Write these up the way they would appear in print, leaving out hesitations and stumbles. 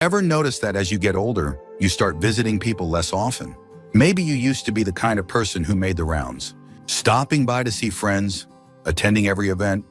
Ever notice that as you get older, you start visiting people less often? Maybe you used to be the kind of person who made the rounds, stopping by to see friends, attending every event,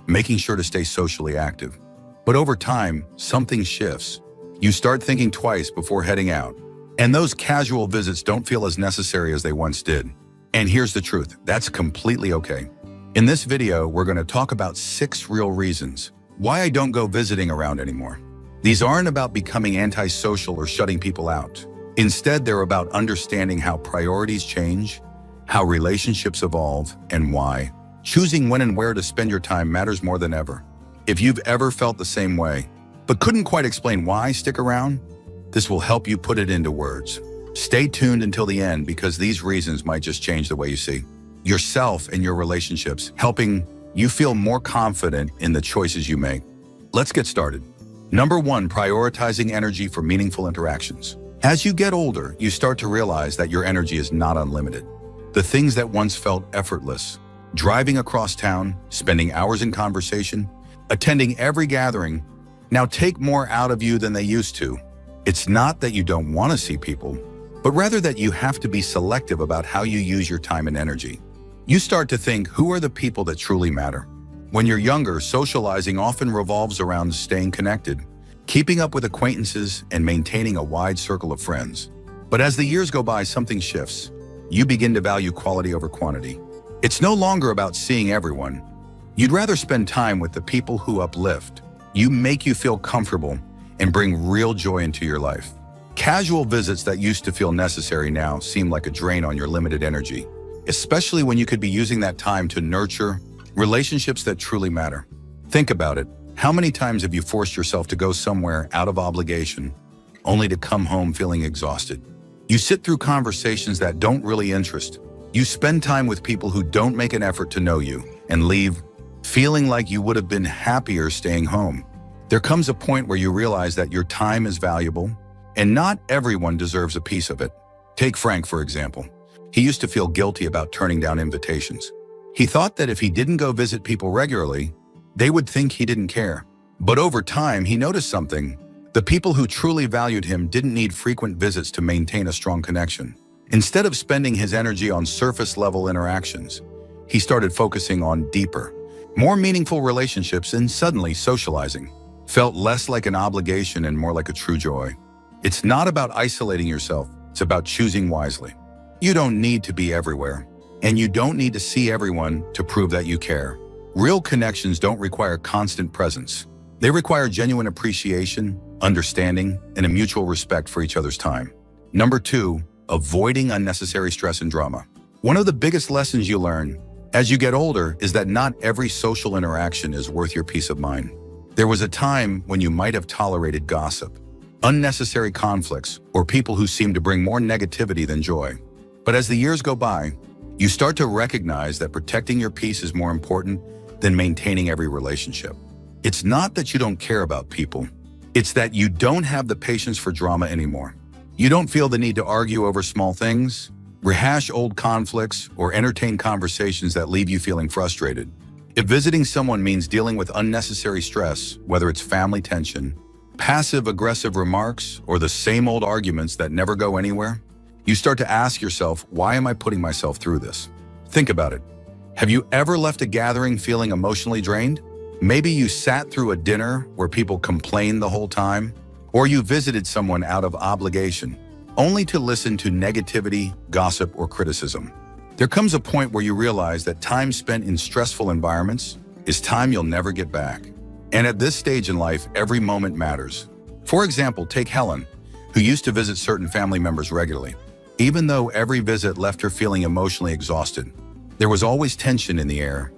making sure to stay socially active. But over time, something shifts. You start thinking twice before heading out. And those casual visits don't feel as necessary as they once did. And here's the truth, that's completely okay. In this video, we're going to talk about 6 real reasons why I don't go visiting around anymore. These aren't about becoming antisocial or shutting people out. Instead, they're about understanding how priorities change, how relationships evolve, and why choosing when and where to spend your time matters more than ever. If you've ever felt the same way, but couldn't quite explain why stick around, this will help you put it into words. Stay tuned until the end because these reasons might just change the way you see yourself and your relationships, helping you feel more confident in the choices you make. Let's get started. Number 1, prioritizing energy for meaningful interactions. As you get older, you start to realize that your energy is not unlimited. The things that once felt effortless, driving across town, spending hours in conversation, attending every gathering, now take more out of you than they used to. It's not that you don't want to see people, but rather that you have to be selective about how you use your time and energy. You start to think, who are the people that truly matter? When you're younger, socializing often revolves around staying connected, keeping up with acquaintances, and maintaining a wide circle of friends. But as the years go by, something shifts. You begin to value quality over quantity. It's no longer about seeing everyone. You'd rather spend time with the people who uplift, make you feel comfortable, and bring real joy into your life. Casual visits that used to feel necessary now seem like a drain on your limited energy, especially when you could be using that time to nurture relationships that truly matter. Think about it. How many times have you forced yourself to go somewhere out of obligation, only to come home feeling exhausted? You sit through conversations that don't really interest. You spend time with people who don't make an effort to know you and leave feeling like you would have been happier staying home. There comes a point where you realize that your time is valuable and not everyone deserves a piece of it. Take Frank, for example. He used to feel guilty about turning down invitations. He thought that if he didn't go visit people regularly, they would think he didn't care. But over time, he noticed something. The people who truly valued him didn't need frequent visits to maintain a strong connection. Instead of spending his energy on surface-level interactions, he started focusing on deeper, more meaningful relationships, and suddenly socializing felt less like an obligation and more like a true joy. It's not about isolating yourself, it's about choosing wisely. You don't need to be everywhere, and you don't need to see everyone to prove that you care. Real connections don't require constant presence. They require genuine appreciation, understanding, and a mutual respect for each other's time. Number 2, avoiding unnecessary stress and drama. One of the biggest lessons you learn as you get older is that not every social interaction is worth your peace of mind. There was a time when you might have tolerated gossip, unnecessary conflicts, or people who seemed to bring more negativity than joy. But as the years go by, you start to recognize that protecting your peace is more important than maintaining every relationship. It's not that you don't care about people. It's that you don't have the patience for drama anymore. You don't feel the need to argue over small things, rehash old conflicts, or entertain conversations that leave you feeling frustrated. If visiting someone means dealing with unnecessary stress, whether it's family tension, passive-aggressive remarks, or the same old arguments that never go anywhere, you start to ask yourself, why am I putting myself through this? Think about it. Have you ever left a gathering feeling emotionally drained? Maybe you sat through a dinner where people complained the whole time, or you visited someone out of obligation, only to listen to negativity, gossip, or criticism. There comes a point where you realize that time spent in stressful environments is time you'll never get back. And at this stage in life, every moment matters. For example, take Helen, who used to visit certain family members regularly. Even though every visit left her feeling emotionally exhausted, there was always tension in the air,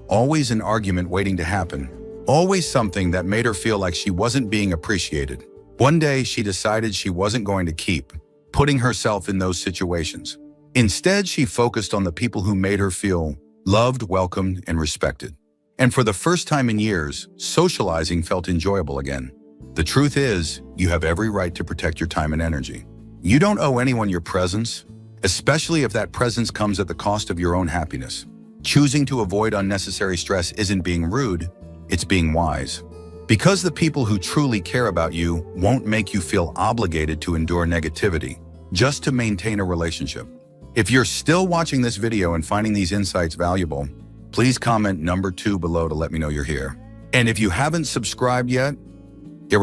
always an argument waiting to happen, always something that made her feel like she wasn't being appreciated. One day, she decided she wasn't going to keep putting herself in those situations. Instead, she focused on the people who made her feel loved, welcomed, and respected. And for the first time in years, socializing felt enjoyable again. The truth is, you have every right to protect your time and energy. You don't owe anyone your presence, especially if that presence comes at the cost of your own happiness. Choosing to avoid unnecessary stress isn't being rude, it's being wise. Because the people who truly care about you won't make you feel obligated to endure negativity just to maintain a relationship. If you're still watching this video and finding these insights valuable, please comment number 2 below to let me know you're here. And if you haven't subscribed yet, I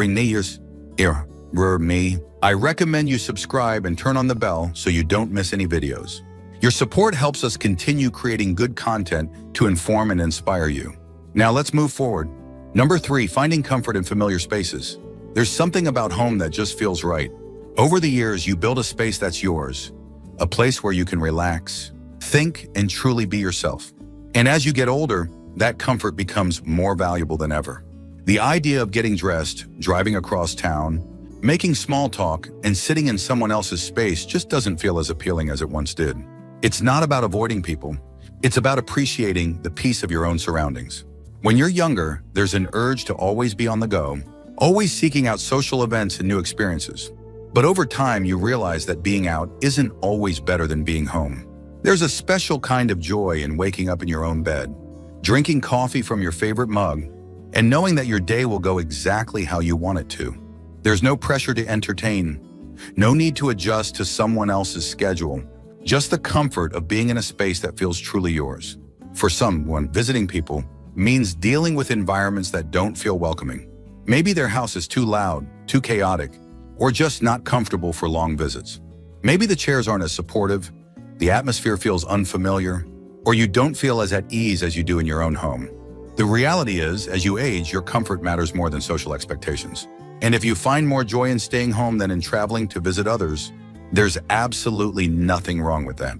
recommend you subscribe and turn on the bell so you don't miss any videos. Your support helps us continue creating good content to inform and inspire you. Now let's move forward. Number 3, finding comfort in familiar spaces. There's something about home that just feels right. Over the years, you build a space that's yours, a place where you can relax, think, and truly be yourself. And as you get older, that comfort becomes more valuable than ever. The idea of getting dressed, driving across town, making small talk, and sitting in someone else's space just doesn't feel as appealing as it once did. It's not about avoiding people. It's about appreciating the peace of your own surroundings. When you're younger, there's an urge to always be on the go, always seeking out social events and new experiences. But over time, you realize that being out isn't always better than being home. There's a special kind of joy in waking up in your own bed, drinking coffee from your favorite mug, and knowing that your day will go exactly how you want it to. There's no pressure to entertain, no need to adjust to someone else's schedule, just the comfort of being in a space that feels truly yours. For someone, visiting people means dealing with environments that don't feel welcoming. Maybe their house is too loud, too chaotic, or just not comfortable for long visits. Maybe the chairs aren't as supportive, the atmosphere feels unfamiliar, or you don't feel as at ease as you do in your own home. The reality is, as you age, your comfort matters more than social expectations. And if you find more joy in staying home than in traveling to visit others, there's absolutely nothing wrong with that.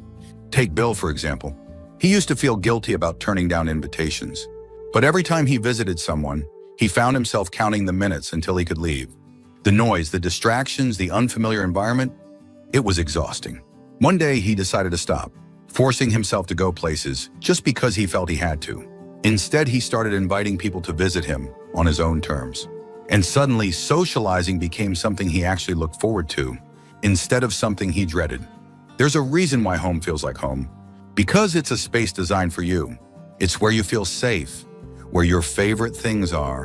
Take Bill, for example. He used to feel guilty about turning down invitations. But every time he visited someone, he found himself counting the minutes until he could leave. The noise, the distractions, the unfamiliar environment, it was exhausting. One day, he decided to stop, forcing himself to go places just because he felt he had to. Instead, he started inviting people to visit him on his own terms. And suddenly, socializing became something he actually looked forward to, instead of something he dreaded. There's a reason why home feels like home. Because it's a space designed for you. It's where you feel safe, where your favorite things are,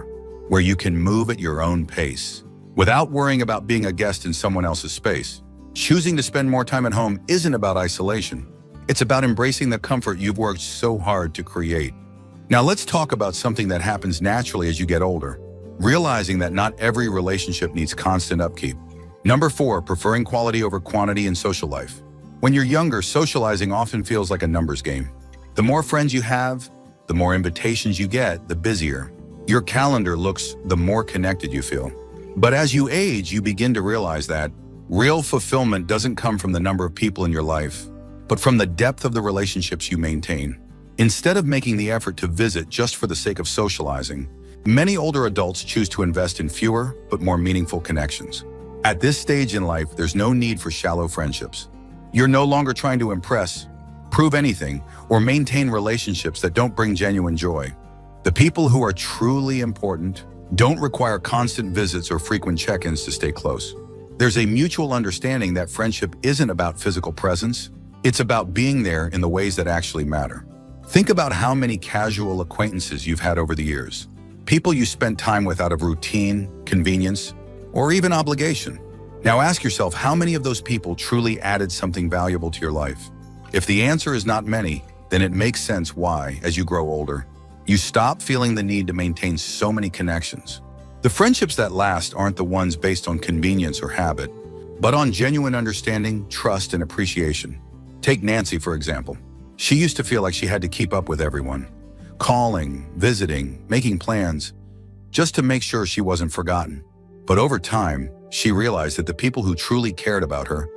where you can move at your own pace, without worrying about being a guest in someone else's space. Choosing to spend more time at home isn't about isolation. It's about embracing the comfort you've worked so hard to create. Now let's talk about something that happens naturally as you get older, realizing that not every relationship needs constant upkeep. Number 4, preferring quality over quantity in social life. When you're younger, socializing often feels like a numbers game. The more friends you have, the more invitations you get, the busier your calendar looks, the more connected you feel. But as you age, you begin to realize that real fulfillment doesn't come from the number of people in your life, but from the depth of the relationships you maintain. Instead of making the effort to visit just for the sake of socializing, many older adults choose to invest in fewer but more meaningful connections. At this stage in life, there's no need for shallow friendships. You're no longer trying to impress, prove anything, or maintain relationships that don't bring genuine joy. The people who are truly important don't require constant visits or frequent check-ins to stay close. There's a mutual understanding that friendship isn't about physical presence, it's about being there in the ways that actually matter. Think about how many casual acquaintances you've had over the years. People you spent time with out of routine, convenience, or even obligation. Now ask yourself how many of those people truly added something valuable to your life. If the answer is not many, then it makes sense why, as you grow older, you stop feeling the need to maintain so many connections. The friendships that last aren't the ones based on convenience or habit, but on genuine understanding, trust, and appreciation. Take Nancy, for example. She used to feel like she had to keep up with everyone, calling, visiting, making plans, just to make sure she wasn't forgotten. But over time, she realized that the people who truly cared about her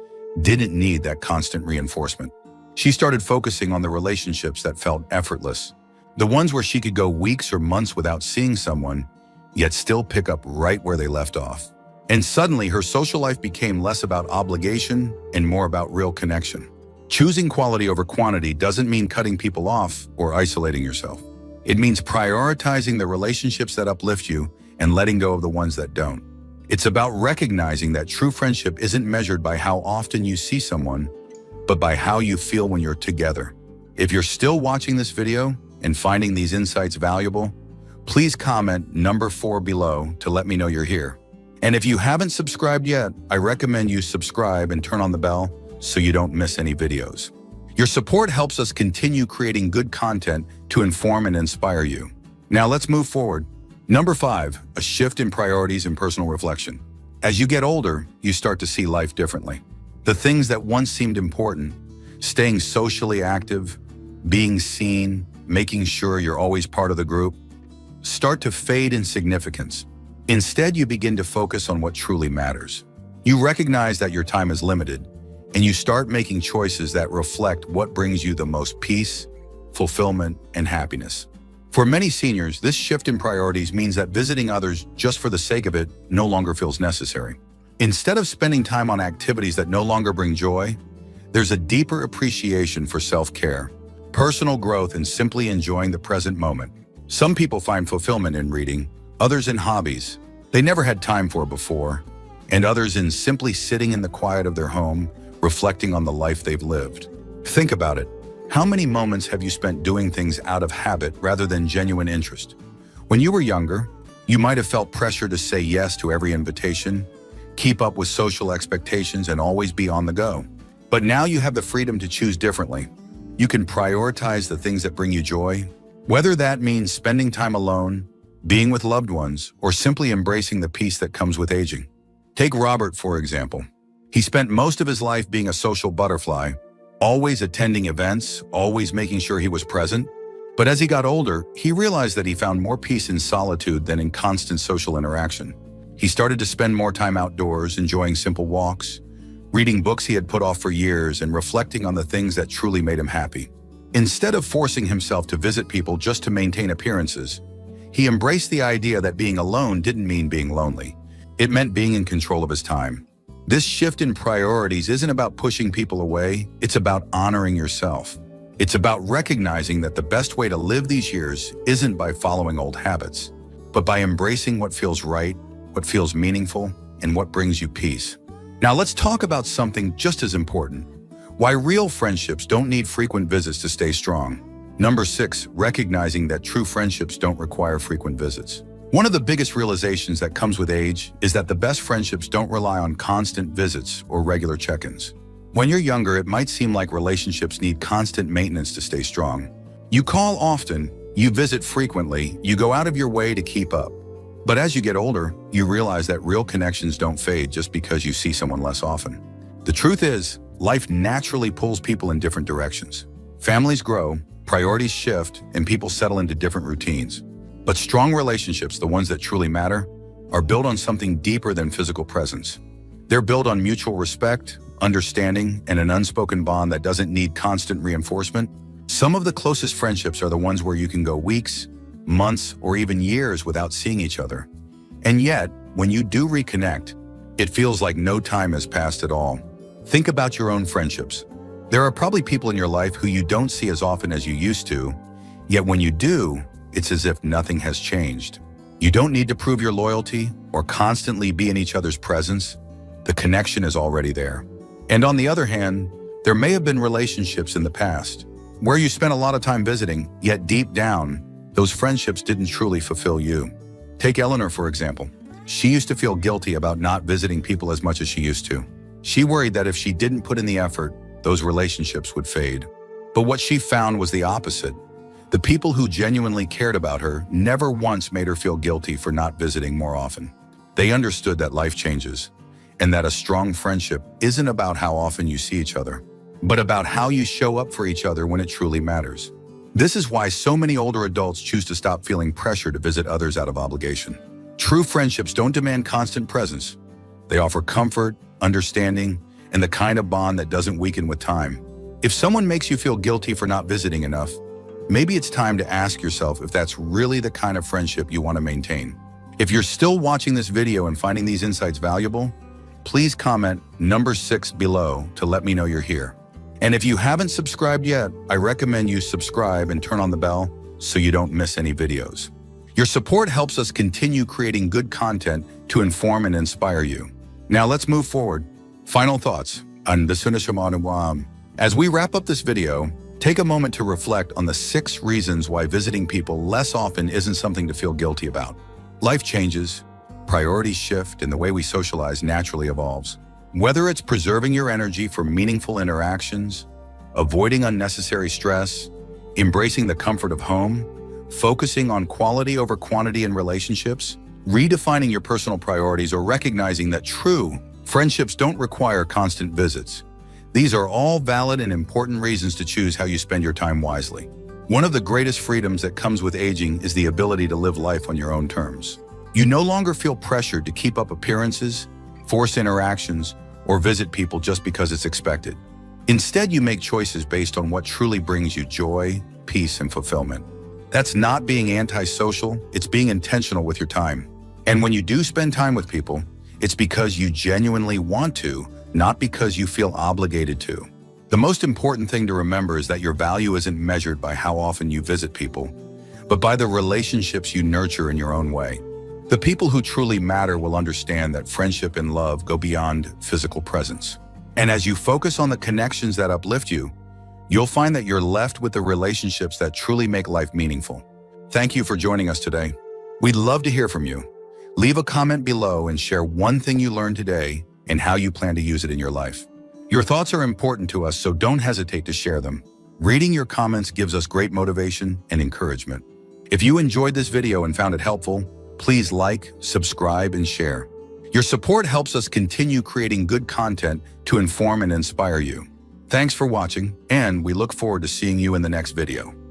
didn't need that constant reinforcement. She started focusing on the relationships that felt effortless, the ones where she could go weeks or months without seeing someone, yet still pick up right where they left off. And suddenly, her social life became less about obligation and more about real connection. Choosing quality over quantity doesn't mean cutting people off or isolating yourself. It means prioritizing the relationships that uplift you and letting go of the ones that don't. It's about recognizing that true friendship isn't measured by how often you see someone, but by how you feel when you're together. If you're still watching this video and finding these insights valuable, Please comment number 4 below to let me know you're here. And if you haven't subscribed yet, I recommend you subscribe and turn on the bell so you don't miss any videos. Your support helps us continue creating good content to inform and inspire you. Now let's move forward. Number 5, a shift in priorities and personal reflection. As you get older, you start to see life differently. The things that once seemed important, staying socially active, being seen, making sure you're always part of the group, start to fade in significance. Instead, you begin to focus on what truly matters. You recognize that your time is limited, and you start making choices that reflect what brings you the most peace, fulfillment, and happiness. For many seniors, this shift in priorities means that visiting others just for the sake of it no longer feels necessary. Instead of spending time on activities that no longer bring joy, there's a deeper appreciation for self-care, personal growth, and simply enjoying the present moment. Some people find fulfillment in reading, others in hobbies they never had time for before, and others in simply sitting in the quiet of their home, reflecting on the life they've lived. Think about it. How many moments have you spent doing things out of habit rather than genuine interest? When you were younger, you might have felt pressure to say yes to every invitation, keep up with social expectations, and always be on the go. But now you have the freedom to choose differently. You can prioritize the things that bring you joy, whether that means spending time alone, being with loved ones, or simply embracing the peace that comes with aging. Take Robert, for example. He spent most of his life being a social butterfly, always attending events, always making sure he was present. But as he got older, he realized that he found more peace in solitude than in constant social interaction. He started to spend more time outdoors, enjoying simple walks, reading books he had put off for years, and reflecting on the things that truly made him happy. Instead of forcing himself to visit people just to maintain appearances, he embraced the idea that being alone didn't mean being lonely. It meant being in control of his time. This shift in priorities isn't about pushing people away, it's about honoring yourself. It's about recognizing that the best way to live these years isn't by following old habits, but by embracing what feels right, what feels meaningful, and what brings you peace. Now let's talk about something just as important: why real friendships don't need frequent visits to stay strong. Number 6, recognizing that true friendships don't require frequent visits. One of the biggest realizations that comes with age is that the best friendships don't rely on constant visits or regular check-ins. When you're younger, it might seem like relationships need constant maintenance to stay strong. You call often, you visit frequently, you go out of your way to keep up. But as you get older, you realize that real connections don't fade just because you see someone less often. The truth is, life naturally pulls people in different directions. Families grow, priorities shift, and people settle into different routines. But strong relationships, the ones that truly matter, are built on something deeper than physical presence. They're built on mutual respect, understanding, and an unspoken bond that doesn't need constant reinforcement. Some of the closest friendships are the ones where you can go weeks, months, or even years without seeing each other. And yet, when you do reconnect, it feels like no time has passed at all. Think about your own friendships. There are probably people in your life who you don't see as often as you used to, yet when you do, it's as if nothing has changed. You don't need to prove your loyalty or constantly be in each other's presence. The connection is already there. And on the other hand, there may have been relationships in the past where you spent a lot of time visiting, yet deep down, those friendships didn't truly fulfill you. Take Eleanor, for example. She used to feel guilty about not visiting people as much as she used to. She worried that if she didn't put in the effort, those relationships would fade. But what she found was the opposite. The people who genuinely cared about her never once made her feel guilty for not visiting more often. They understood that life changes, and that a strong friendship isn't about how often you see each other, but about how you show up for each other when it truly matters. This is why so many older adults choose to stop feeling pressure to visit others out of obligation. True friendships don't demand constant presence. They offer comfort, understanding, and the kind of bond that doesn't weaken with time. If someone makes you feel guilty for not visiting enough, maybe it's time to ask yourself if that's really the kind of friendship you want to maintain. If you're still watching this video and finding these insights valuable, please comment number 6 below to let me know you're here. And if you haven't subscribed yet, I recommend you subscribe and turn on the bell so you don't miss any videos. Your support helps us continue creating good content to inform and inspire you. Now let's move forward. Final thoughts. As we wrap up this video, Take a moment to reflect on the 6 reasons why visiting people less often isn't something to feel guilty about. Life changes, priorities shift, and the way we socialize naturally evolves. Whether it's preserving your energy for meaningful interactions, avoiding unnecessary stress, embracing the comfort of home, focusing on quality over quantity in relationships, redefining your personal priorities, or recognizing that true friendships don't require constant visits. These are all valid and important reasons to choose how you spend your time wisely. One of the greatest freedoms that comes with aging is the ability to live life on your own terms. You no longer feel pressured to keep up appearances, force interactions, or visit people just because it's expected. Instead, you make choices based on what truly brings you joy, peace, and fulfillment. That's not being antisocial, it's being intentional with your time. And when you do spend time with people, it's because you genuinely want to, not because you feel obligated to. The most important thing to remember is that your value isn't measured by how often you visit people, but by the relationships you nurture in your own way. The people who truly matter will understand that friendship and love go beyond physical presence. And as you focus on the connections that uplift you, you'll find that you're left with the relationships that truly make life meaningful. Thank you for joining us today. We'd love to hear from you. Leave a comment below and share one thing you learned today and how you plan to use it in your life. Your thoughts are important to us, so don't hesitate to share them. Reading your comments gives us great motivation and encouragement. If you enjoyed this video and found it helpful, please like, subscribe, and share. Your support helps us continue creating good content to inform and inspire you. Thanks for watching, and we look forward to seeing you in the next video.